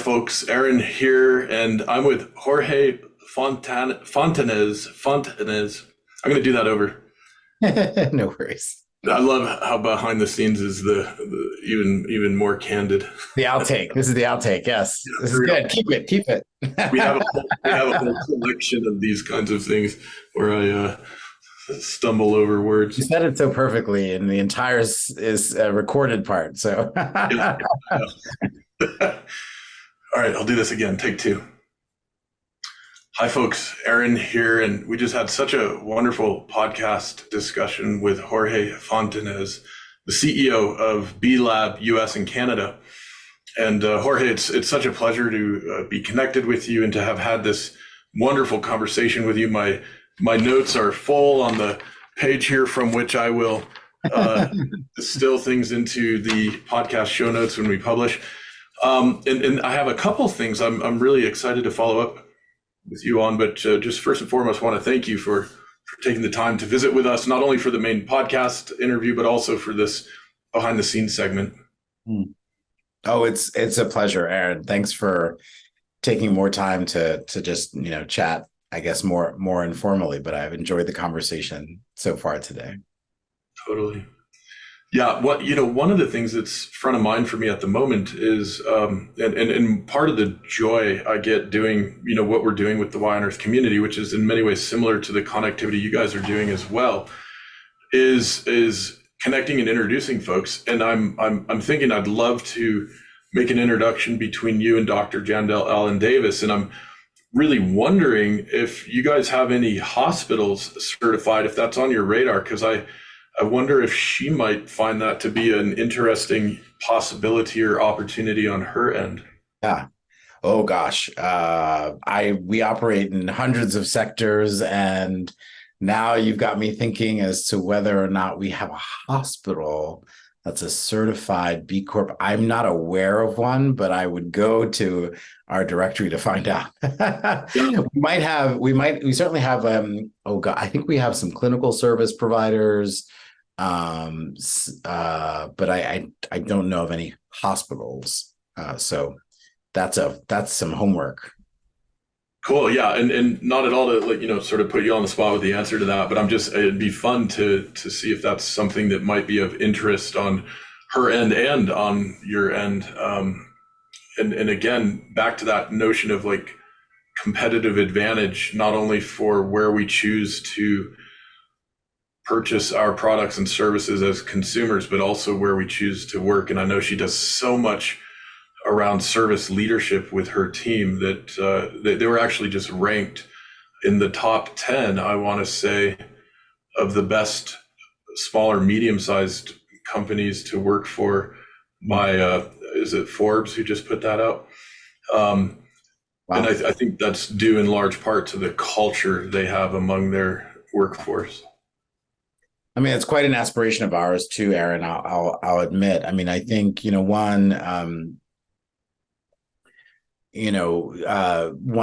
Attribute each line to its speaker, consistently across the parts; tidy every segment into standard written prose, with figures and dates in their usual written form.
Speaker 1: folks. Aaron here, and I'm with Jorge Fontanez. Fontanez. I'm going to do that over.
Speaker 2: No worries.
Speaker 1: I love how behind the scenes is the even more candid.
Speaker 2: The outtake. This is the outtake. Yes, this
Speaker 1: For
Speaker 2: is
Speaker 1: real.
Speaker 2: good. Keep it. Keep it.
Speaker 1: We have a whole collection of these kinds of things where I stumble over
Speaker 2: You
Speaker 1: words.
Speaker 2: said it so perfectly, and the entire is a recorded part. So,
Speaker 1: Yeah. All right, I'll do this again. Take two. Hi, folks. Aaron here, and we just had such a wonderful podcast discussion with Jorge Fontanez, the CEO of B Lab US and Canada. And Jorge, it's such a pleasure to be connected with you and to have had this wonderful conversation with you. My notes are full on the page here from which I will distill things into the podcast show notes when we publish. And I have a couple of things I'm really excited to follow up with you on, but just first and foremost, want to thank you for taking the time to visit with us, not only for the main podcast interview, but also for this behind the scenes segment.
Speaker 2: oh, it's a pleasure, Aaron. Thanks for taking more time to just chat. I guess more informally, but I've enjoyed the conversation so far today.
Speaker 1: Totally. Yeah, one of the things that's front of mind for me at the moment is, and part of the joy I get doing, what we're doing with the Y on Earth community, which is in many ways similar to the connectivity you guys are doing as well, is connecting and introducing folks. And I'm thinking I'd love to make an introduction between you and Dr. Jandel Allen Davis, and I'm really wondering if you guys have any hospitals certified, if that's on your radar, because I wonder if she might find that to be an interesting possibility or opportunity on her end.
Speaker 2: Yeah. Oh gosh. We operate in hundreds of sectors, and now you've got me thinking as to whether or not we have a hospital that's a certified B Corp. I'm not aware of one, but I would go to our directory to find out.
Speaker 1: Yeah.
Speaker 2: We certainly have, oh God, I think we have some clinical service providers. But I don't know of any hospitals. So that's some homework.
Speaker 1: Cool. Yeah. And not at all to sort of put you on the spot with the answer to that, but it'd be fun to see if that's something that might be of interest on her end and on your end. And again, back to that notion of like competitive advantage, not only for where we choose to purchase our products and services as consumers, but also where we choose to work. And I know she does so much around service leadership with her team that they were actually just ranked in the top 10, I want to say, of the best smaller, medium-sized companies to work for by, is it Forbes who just put that out? Wow. And I think that's due in large part to the culture they have among their workforce.
Speaker 2: I mean, it's quite an aspiration of ours too, Aaron. I'll admit. I mean, I think one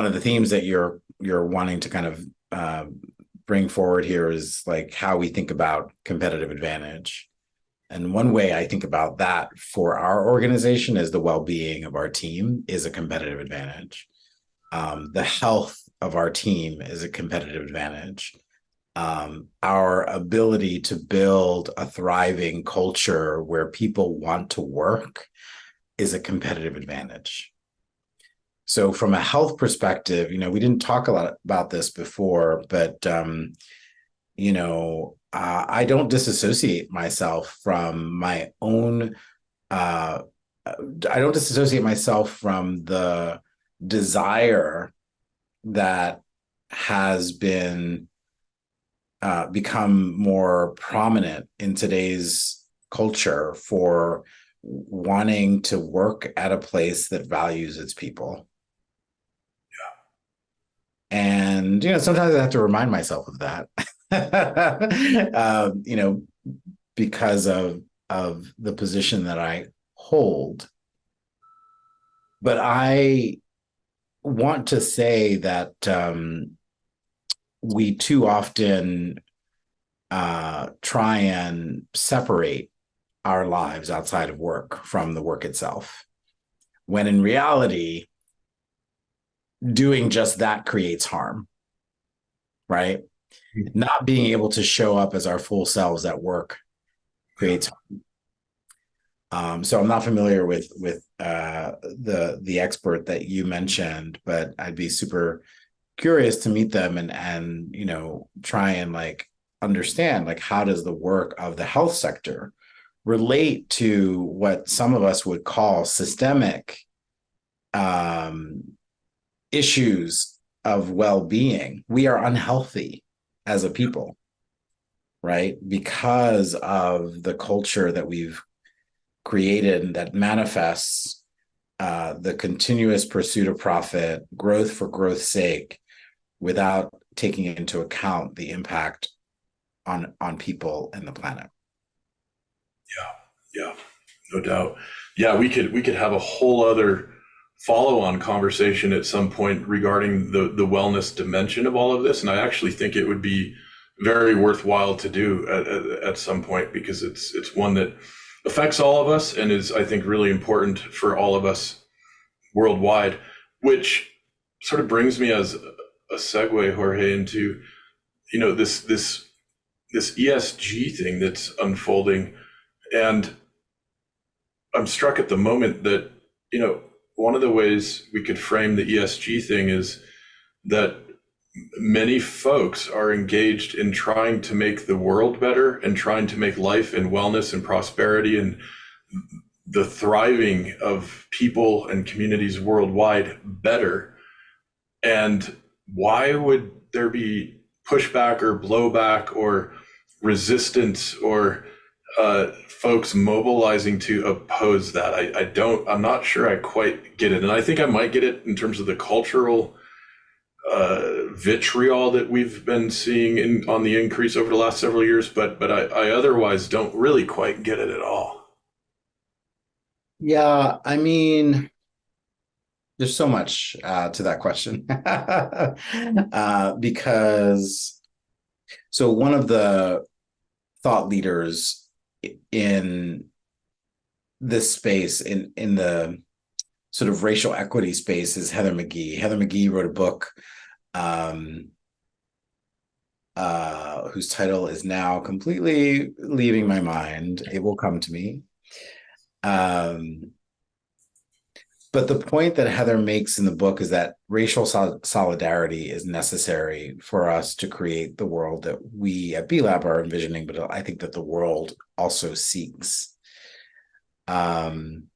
Speaker 2: of the themes that you're wanting to kind of bring forward here is like how we think about competitive advantage. And one way I think about that for our organization is the well-being of our team is a competitive advantage. The health of our team is a competitive advantage. Our ability to build a thriving culture where people want to work is a competitive advantage. So from a health perspective, we didn't talk a lot about this before, but, I don't disassociate myself from my own, I don't disassociate myself from the desire that has been become more prominent in today's culture for wanting to work at a place that values its people. And, sometimes I have to remind myself of that, because of the position that I hold. But I want to say that we too often try and separate our lives outside of work from the work itself. when in reality, doing just that creates harm, right? Not being able to show up as our full selves at work creates harm. So I'm not familiar with the expert that you mentioned, but I'd be super curious to meet them and try and like understand like how does the work of the health sector relate to what some of us would call systemic issues of well-being. We are unhealthy as a people, right? Because of the culture that we've created that manifests the continuous pursuit of profit, growth for growth's sake, without taking into account the impact on people and the planet.
Speaker 1: Yeah, no doubt. Yeah, we could have a whole other follow-on conversation at some point regarding the wellness dimension of all of this, and I actually think it would be very worthwhile to do at some point, because it's one that affects all of us and is, I think, really important for all of us worldwide. Which sort of brings me as a segue, Jorge, into this ESG thing that's unfolding. And I'm struck at the moment that, one of the ways we could frame the ESG thing is that many folks are engaged in trying to make the world better and trying to make life and wellness and prosperity and the thriving of people and communities worldwide better. And why would there be pushback or blowback or resistance or folks mobilizing to oppose that? I'm not sure I quite get it. And I think I might get it in terms of the cultural vitriol that we've been seeing on the increase over the last several years, but I otherwise don't really quite get it at all.
Speaker 2: Yeah, I mean, there's so much to that question. Because so one of the thought leaders in this space, in the sort of racial equity space, is Heather McGhee. Heather McGhee wrote a book whose title is now completely leaving my mind. It will come to me. But the point that Heather makes in the book is that racial solidarity is necessary for us to create the world that we at B-Lab are envisioning, but I think that the world also seeks. I'm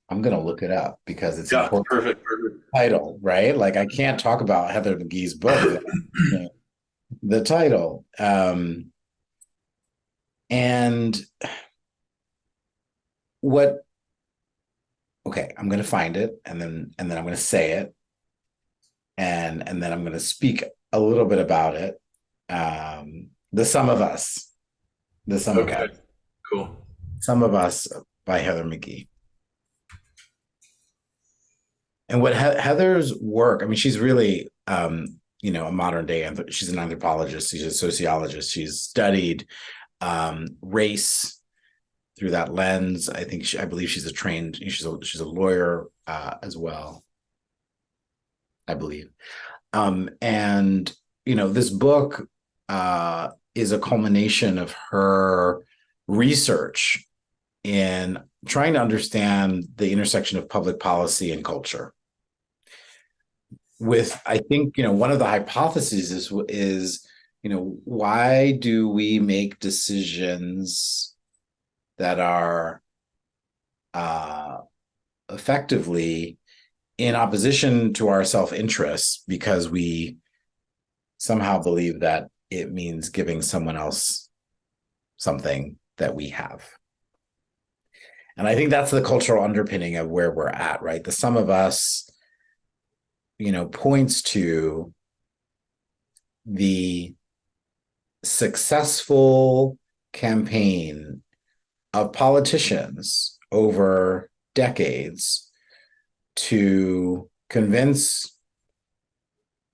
Speaker 2: going to look it up because it's important.
Speaker 1: Perfect.
Speaker 2: Title, right? Like I can't talk about Heather McGhee's book without the title. And what? Okay, I'm going to find it, and then I'm going to say it, and then I'm going to speak a little bit about it. The Sum of Us, of Us,
Speaker 1: Cool.
Speaker 2: Sum of Us by Heather McGhee. And what Heather's work, I mean, she's really, a modern day, she's an anthropologist, she's a sociologist, she's studied race through that lens. I believe she's she's a lawyer as well, I believe. And, this book is a culmination of her research in trying to understand the intersection of public policy and culture. I think, one of the hypotheses is, why do we make decisions that are effectively in opposition to our self-interest because we somehow believe that it means giving someone else something that we have. And I think that's the cultural underpinning of where we're at, right? The Sum of Us, points to the successful campaign of politicians over decades to convince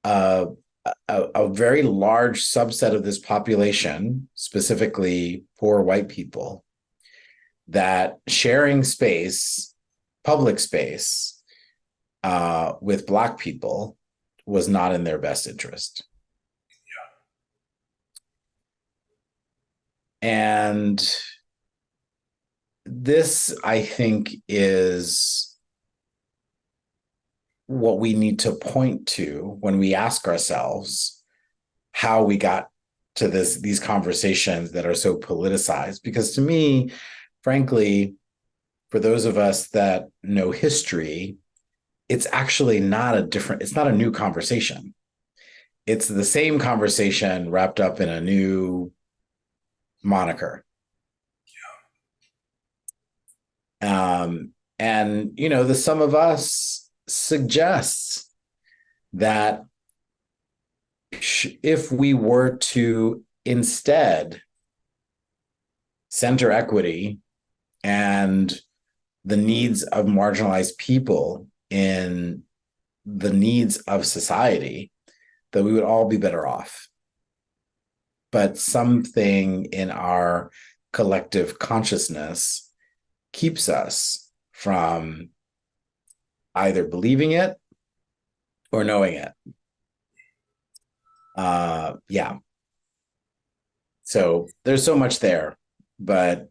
Speaker 2: a very large subset of this population, specifically poor white people, that sharing space, public space with Black people was not in their best interest. And this, I think, is what we need to point to when we ask ourselves how we got to these conversations that are so politicized. Because to me, frankly, for those of us that know history, it's actually it's not a new conversation. It's the same conversation wrapped up in a new moniker. And, you know, the sum of us suggests that if we were to instead center equity and the needs of marginalized people in the needs of society, that we would all be better off. But something in our collective consciousness keeps us from either believing it or knowing it. Yeah. So there's so much there, but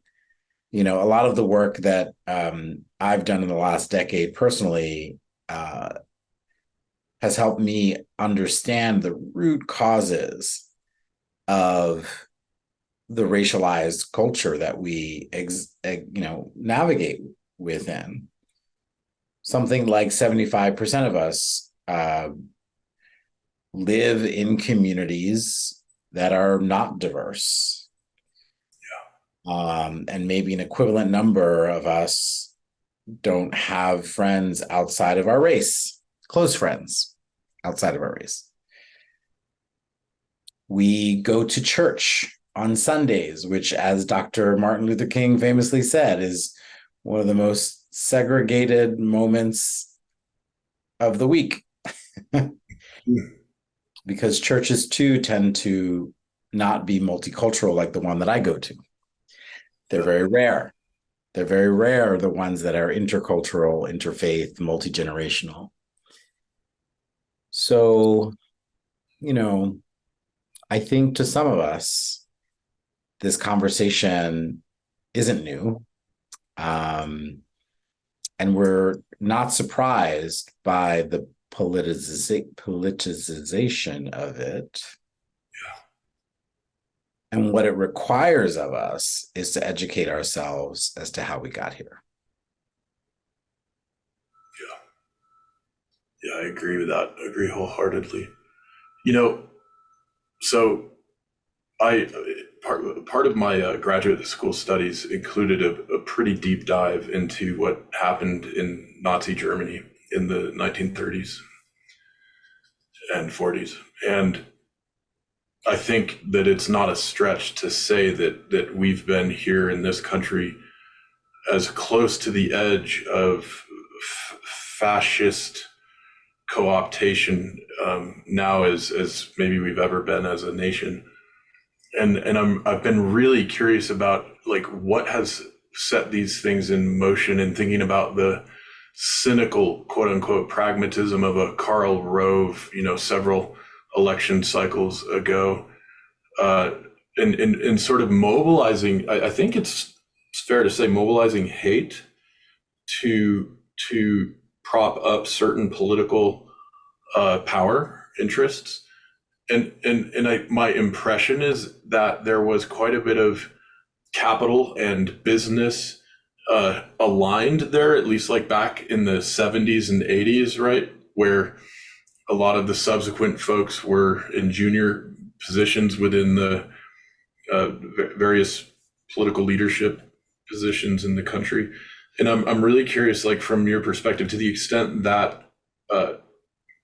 Speaker 2: you know, a lot of the work that I've done in the last decade personally has helped me understand the root causes of the racialized culture that we navigate within. Something like 75% of us live in communities that are not diverse. And maybe an equivalent number of us don't have friends outside of our race, close friends outside of our race. We go to church on Sundays, which, as Dr. Martin Luther King famously said, is one of the most segregated moments of the week. Because churches too tend to not be multicultural like the one that I go to. They're very rare. They're very rare, the ones that are intercultural, interfaith, multi-generational. So, you know, I think to some of us, this conversation isn't new. And we're not surprised by the politicization of it. And what it requires of us is to educate ourselves as to how we got here.
Speaker 1: Yeah, I agree with that. I agree wholeheartedly. You know, so part of my graduate school studies included a pretty deep dive into what happened in Nazi Germany in the 1930s and 40s. And I think that it's not a stretch to say that we've been here in this country as close to the edge of fascist co-optation now as maybe we've ever been as a nation. And I've been really curious about like what has set these things in motion, and thinking about the cynical quote unquote pragmatism of a Karl Rove, you know, several election cycles ago, and sort of mobilizing. I think it's fair to say mobilizing hate to prop up certain political power interests. And my impression is that there was quite a bit of capital and business aligned there, at least like back in the 70s and 80s, right? Where a lot of the subsequent folks were in junior positions within the various political leadership positions in the country. And I'm really curious, like from your perspective, to the extent that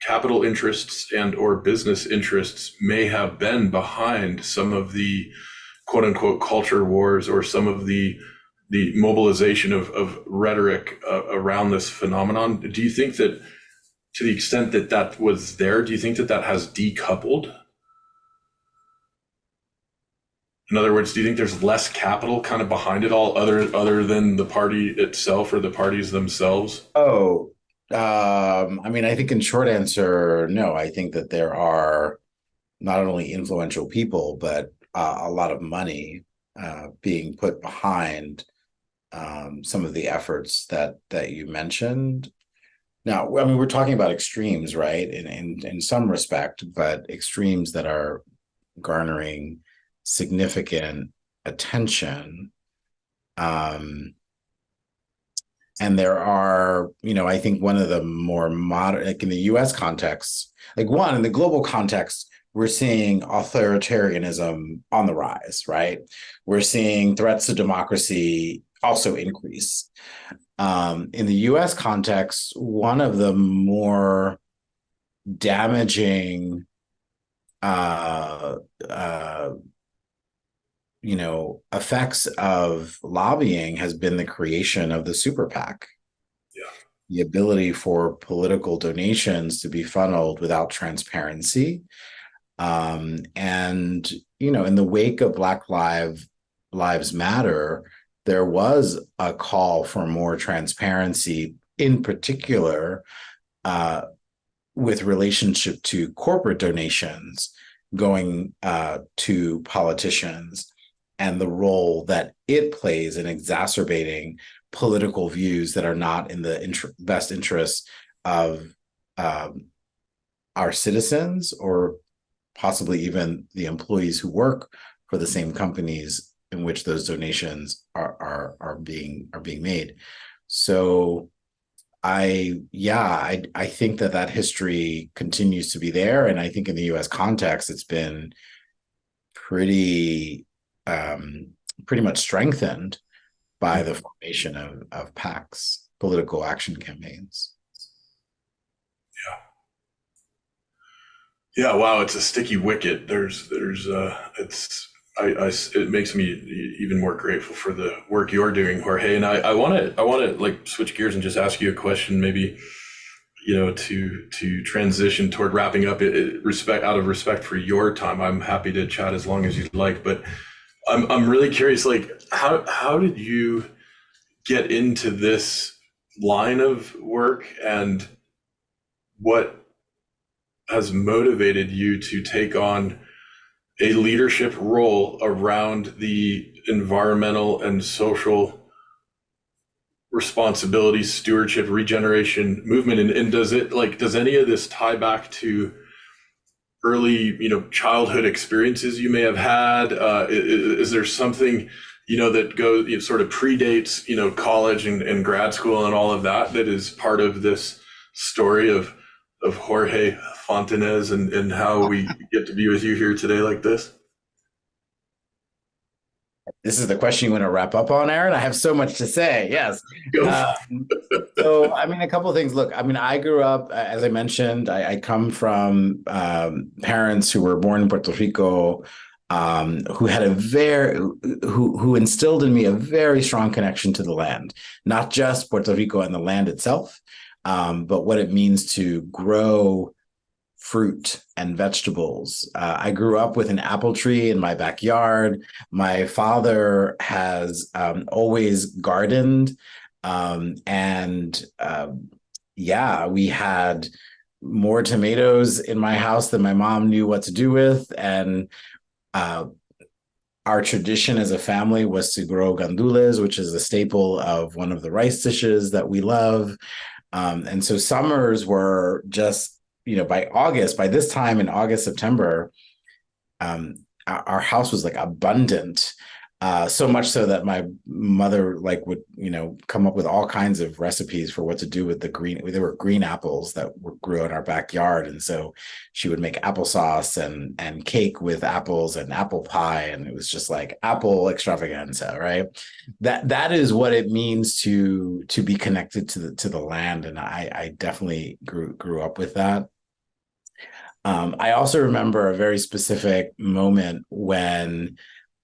Speaker 1: capital interests and or business interests may have been behind some of the quote unquote culture wars, or some of the mobilization of rhetoric around this phenomenon. Do you think that, to the extent that that was there, do you think that that has decoupled? In other words, do you think there's less capital kind of behind it all, other than the party itself or the parties themselves?
Speaker 2: Oh, I mean, I think in short answer, no. I think that there are not only influential people, but a lot of money being put behind some of the efforts that you mentioned. Now, I mean, we're talking about extremes, right? In some respect, but extremes that are garnering significant attention. Um, and there are, I think one of the more modern, like in the US context, like one in the global context, we're seeing authoritarianism on the rise, right? We're seeing threats to democracy also increase. In the US context, one of the more damaging uh, uh, effects of lobbying has been the creation of the super PAC,
Speaker 1: Yeah.
Speaker 2: the ability for political donations to be funneled without transparency. And, in the wake of Lives Matter, there was a call for more transparency, in particular, with relationship to corporate donations going to politicians and the role that it plays in exacerbating political views that are not in the best interests of our citizens, or possibly even the employees who work for the same companies in which those donations are being made. So I think that history continues to be there, and I think in the U.S. context, it's been pretty much strengthened by the formation of PACs, political action campaigns.
Speaker 1: Yeah. Wow. It's a sticky wicket. It makes me even more grateful for the work you're doing, Jorge. And I want to like switch gears and just ask you a question, maybe, to transition toward wrapping up. Out of respect for your time, I'm happy to chat as long as you'd like, but I'm really curious, like how did you get into this line of work, and what has motivated you to take on a leadership role around the environmental and social responsibility, stewardship, regeneration movement? And does any of this tie back to early, childhood experiences you may have had? Is there something, that goes, sort of predates, college and grad school and all of that is part of this story of Jorge Fontanez and how we get to be with you here today like this?
Speaker 2: This is the question you want to wrap up on, Aaron? I have so much to say. Yes.
Speaker 1: Go
Speaker 2: So, I mean, a couple of things. Look, I mean, I grew up, as I mentioned, I come from parents who were born in Puerto Rico, who had who instilled in me a very strong connection to the land, not just Puerto Rico and the land itself, but what it means to grow fruit and vegetables. I grew up with an apple tree in my backyard. My father has always gardened. We had more tomatoes in my house than my mom knew what to do with. And our tradition as a family was to grow gandules, which is a staple of one of the rice dishes that we love. And so summers were just, by this time in August, September, our house was like abundant. So much so that my mother would, come up with all kinds of recipes for what to do with there were green apples that grew in our backyard. And so she would make applesauce and cake with apples and apple pie. And it was just like apple extravaganza, right? That is what it means to be connected to the land. And I definitely grew up with that. I also remember a very specific moment when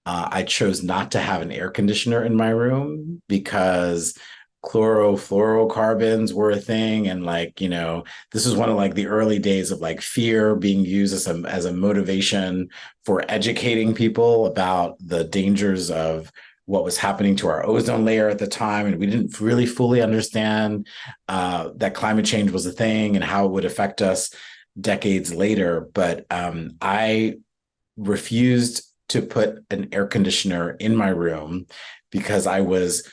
Speaker 2: I chose not to have an air conditioner in my room because chlorofluorocarbons were a thing, and like, you know, this was one of like the early days of like fear being used as a motivation for educating people about the dangers of what was happening to our ozone layer at the time, and we didn't really fully understand that climate change was a thing and how it would affect us decades later. But I refused to put an air conditioner in my room because I was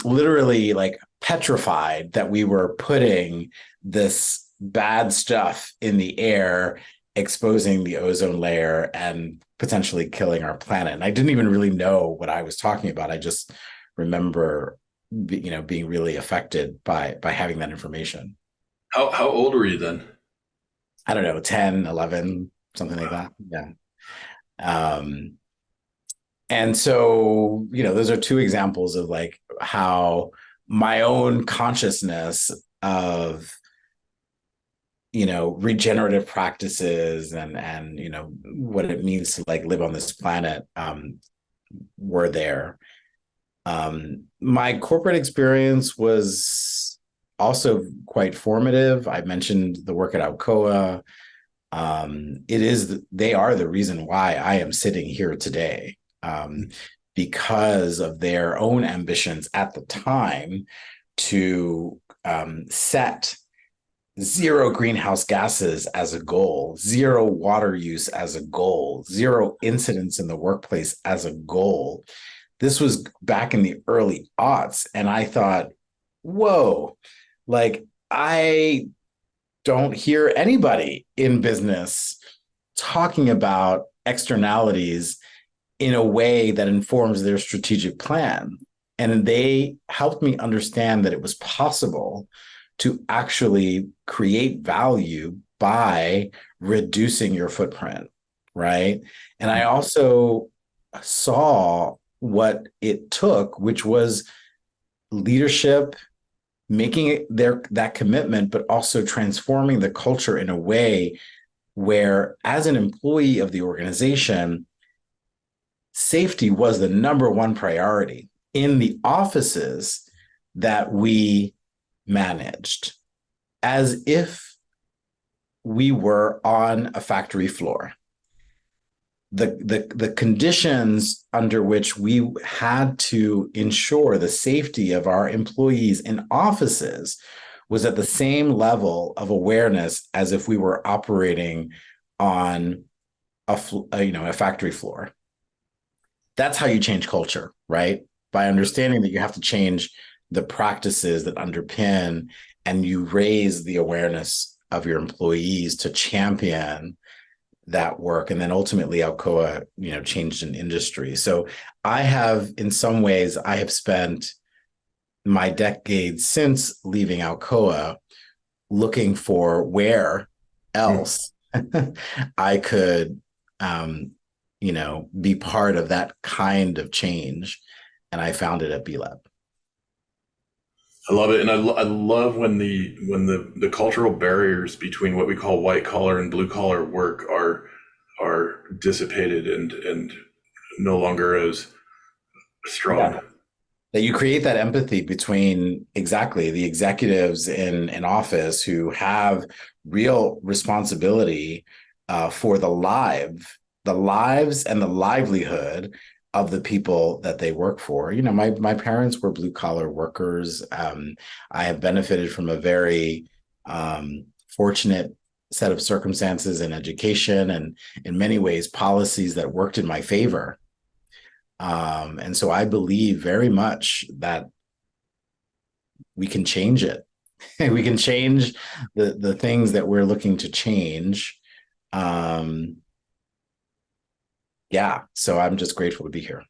Speaker 2: literally like petrified that we were putting this bad stuff in the air, exposing the ozone layer and potentially killing our planet. And I didn't even really know what I was talking about. I just remember, you know, being really affected by having that information.
Speaker 1: How old were you then?
Speaker 2: I don't know, 10, 11, something like that. Yeah. Um, And so, you know, those are two examples of like how my own consciousness of, you know, regenerative practices and you know what it means to like live on this planet were there. My corporate experience was also quite formative. I mentioned the work at Alcoa. They are the reason why I am sitting here today, because of their own ambitions at the time to set zero greenhouse gases as a goal, zero water use as a goal, zero incidents in the workplace as a goal. This was back in the early aughts. And I thought, whoa, like I don't hear anybody in business talking about externalities in a way that informs their strategic plan. And they helped me understand that it was possible to actually create value by reducing your footprint, right? And I also saw what it took, which was leadership, making it that commitment, but also transforming the culture in a way where, as an employee of the organization, safety was the number one priority in the offices that we managed, as if we were on a factory floor. The conditions under which we had to ensure the safety of our employees in offices was at the same level of awareness as if we were operating on a factory floor. That's how you change culture, right? By understanding that you have to change the practices that underpin, and you raise the awareness of your employees to champion that work. And then ultimately Alcoa, you know, changed an industry. So I have, in some ways, I have spent my decades since leaving Alcoa looking for where else I could, you know, be part of that kind of change. And I found it at B-Lab.
Speaker 1: I love it, and I love when the cultural barriers between what we call white collar and blue collar work are dissipated and no longer as strong.
Speaker 2: Yeah. That you create that empathy between exactly the executives in an office who have real responsibility for the lives and the livelihood of the people that they work for. You know, my parents were blue collar workers. I have benefited from a very fortunate set of circumstances and education, and in many ways policies that worked in my favor. And so I believe very much that we can change it. We can change the things that we're looking to change. Yeah, so I'm just grateful to be here.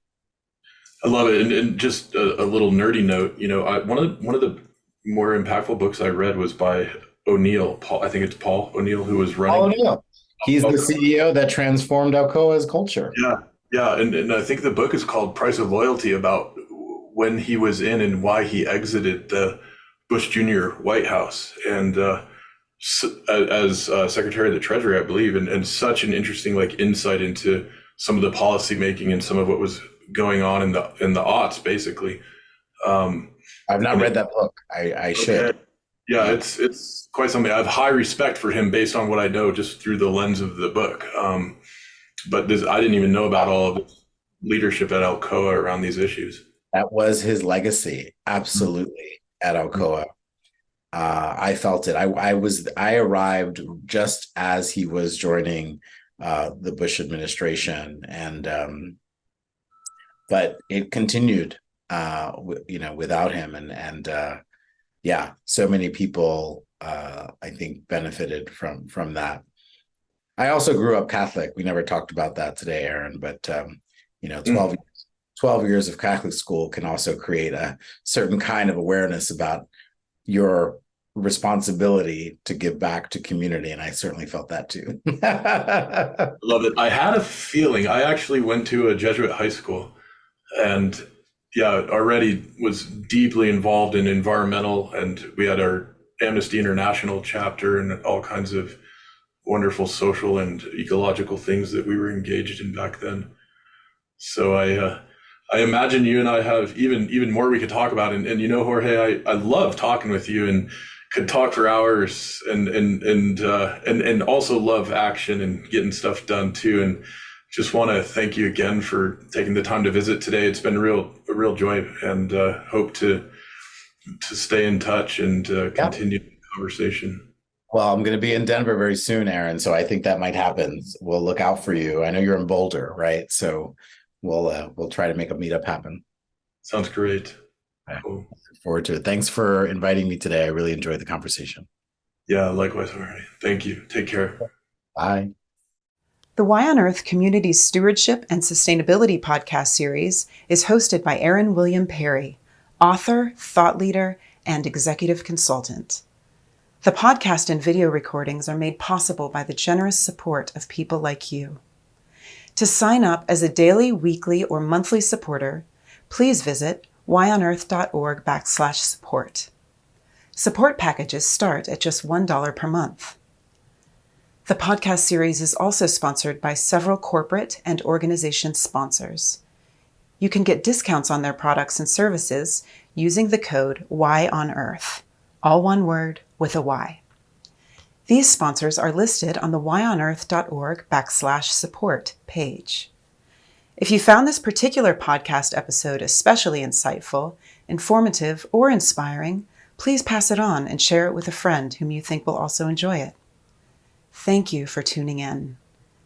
Speaker 1: I love it, and just a little nerdy note. You know, one of the more impactful books I read was by O'Neill. Paul, I think it's Paul O'Neill, who was
Speaker 2: Oh,
Speaker 1: running.
Speaker 2: no. He's the CEO that transformed Alcoa's culture.
Speaker 1: Yeah, yeah, and I think the book is called Price of Loyalty, about when he was in and why he exited the Bush Jr. White House, and as Secretary of the Treasury, I believe, and such an interesting like insight into some of the policy making and some of what was going on in the aughts, basically. Um,
Speaker 2: I've not read that book. I
Speaker 1: Okay.
Speaker 2: should.
Speaker 1: Yeah,
Speaker 2: Yeah.
Speaker 1: it's quite something. I have high respect for him based on what I know just through the lens of the book. But I didn't even know about all of his leadership at Alcoa around these issues.
Speaker 2: That was his legacy, absolutely, at Alcoa. I felt it. I arrived just as he was joining the Bush administration, and but it continued, without him, and yeah, so many people I think benefited from that. I also grew up Catholic. We never talked about that today, Aaron, but you know,
Speaker 1: Mm.
Speaker 2: 12 years of Catholic school can also create a certain kind of awareness about your responsibility to give back to community. And I certainly felt that too.
Speaker 1: Love it. I had a feeling I actually went to a Jesuit high school and yeah, already was deeply involved in environmental, and we had our Amnesty International chapter and all kinds of wonderful social and ecological things that we were engaged in back then. So I imagine you and I have even more we could talk about. And you know, Jorge, I love talking with you and could talk for hours and also love action and getting stuff done too. And just want to thank you again for taking the time to visit today. It's been a real joy, and hope to stay in touch and
Speaker 2: Yeah.
Speaker 1: continue the conversation.
Speaker 2: Well, I'm going to be in Denver very soon, Aaron. So I think that might happen. We'll look out for you. I know you're in Boulder, right? So we'll try to make a meetup happen.
Speaker 1: Sounds great.
Speaker 2: Okay.
Speaker 1: Cool.
Speaker 2: Look forward to it. Thanks for inviting me today. I really enjoyed the conversation.
Speaker 1: Yeah, likewise, Jorge. Thank you. Take care.
Speaker 2: Bye.
Speaker 3: The Y on Earth Community Stewardship and Sustainability podcast series is hosted by Aaron William Perry, author, thought leader, and executive consultant. The podcast and video recordings are made possible by the generous support of people like you. To sign up as a daily, weekly, or monthly supporter, please visit yonearth.org/support. Support packages start at just $1 per month. The podcast series is also sponsored by several corporate and organization sponsors. You can get discounts on their products and services using the code YONEARTH, all one word with a Y. These sponsors are listed on the yonearth.org/support page. If you found this particular podcast episode especially insightful, informative, or inspiring, please pass it on and share it with a friend whom you think will also enjoy it. Thank you for tuning in.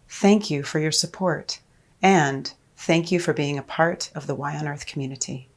Speaker 3: Thank you for your support. And thank you for being a part of the Y on Earth community.